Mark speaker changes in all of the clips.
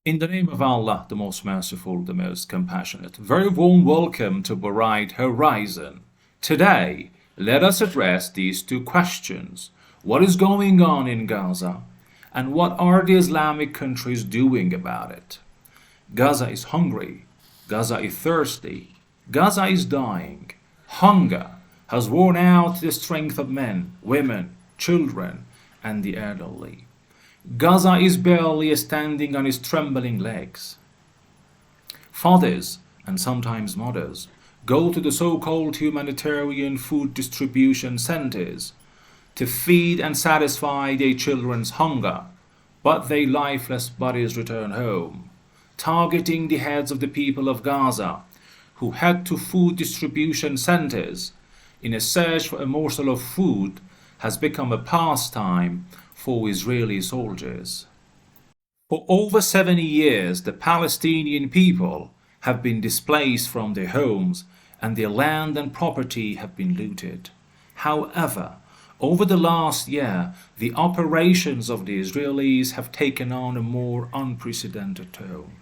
Speaker 1: In the name of Allah, the most merciful, the most compassionate, very warm welcome to Bright Horizon. Today, let us address these two questions. What is going on in Gaza? And what are the Islamic countries doing about it? Gaza is hungry. Gaza is thirsty. Gaza is dying. Hunger has worn out the strength of men, women, children, and the elderly. Gaza is barely standing on its trembling legs. Fathers, and sometimes mothers, go to the so-called humanitarian food distribution centers to feed and satisfy their children's hunger, but their lifeless bodies return home, targeting the heads of the people of Gaza who head to food distribution centers in a search for a morsel of food has become a pastime for Israeli soldiers. For over 70 years, the Palestinian people have been displaced from their homes and their land and property have been looted. However, over the last year, the operations of the Israelis have taken on a more unprecedented tone.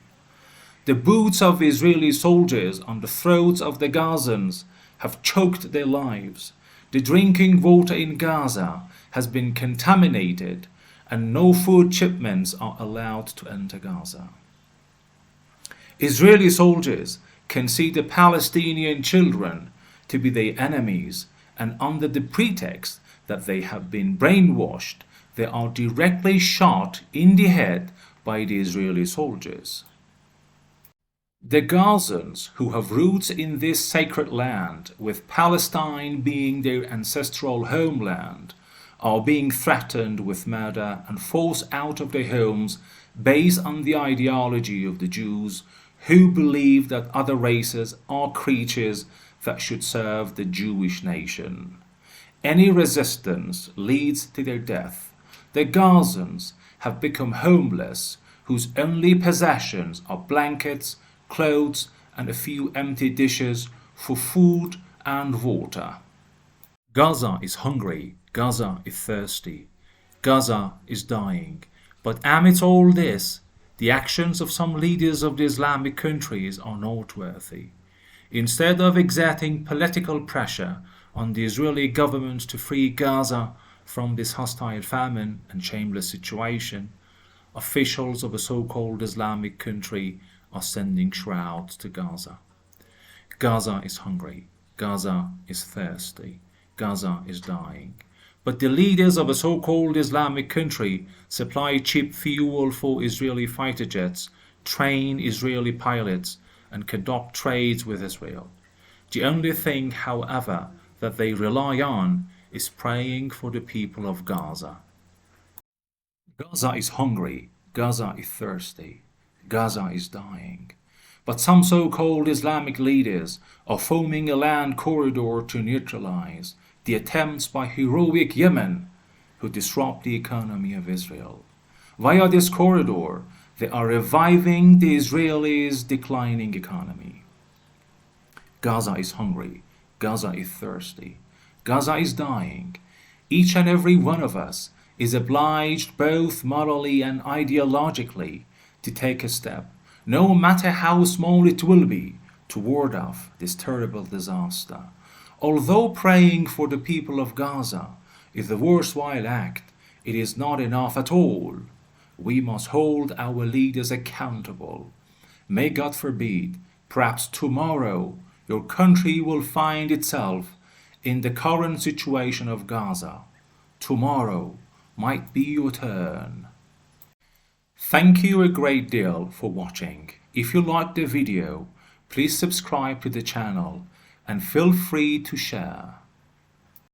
Speaker 1: The boots of Israeli soldiers on the throats of the Gazans have choked their lives. The drinking water in Gaza has been contaminated and no food shipments are allowed to enter Gaza. Israeli soldiers can see the Palestinian children to be their enemies, and under the pretext that they have been brainwashed, they are directly shot in the head by the Israeli soldiers. The Gazans, who have roots in this sacred land, with Palestine being their ancestral homeland, are being threatened with murder and forced out of their homes based on the ideology of the Jews, who believe that other races are creatures that should serve the Jewish nation. Any resistance leads to their death. The Gazans have become homeless, whose only possessions are blankets, clothes, and a few empty dishes for food and water. Gaza is hungry. Gaza is thirsty. Gaza is dying. But amidst all this, the actions of some leaders of the Islamic countries are noteworthy. Instead of exerting political pressure on the Israeli government to free Gaza from this hostile famine and shameless situation, officials of a so-called Islamic country are sending shrouds to Gaza. Gaza is hungry. Gaza is thirsty. Gaza is dying. But the leaders of a so-called Islamic country supply cheap fuel for Israeli fighter jets, train Israeli pilots, and conduct trades with Israel. The only thing, however, that they rely on is praying for the people of Gaza. Gaza is hungry. Gaza is thirsty. Gaza is dying. But some so-called Islamic leaders are forming a land corridor to neutralize the attempts by heroic Yemen who disrupt the economy of Israel. Via this corridor, they are reviving the Israelis' declining economy. Gaza is hungry. Gaza is thirsty. Gaza is dying. Each and every one of us is obliged both morally and ideologically to take a step, no matter how small it will be, to ward off this terrible disaster. Although praying for the people of Gaza is a worthwhile act, it is not enough at all. We must hold our leaders accountable. May God forbid, perhaps tomorrow, your country will find itself in the current situation of Gaza. Tomorrow might be your turn. Thank you a great deal for watching. If you liked the video, please subscribe to the channel and feel free to share.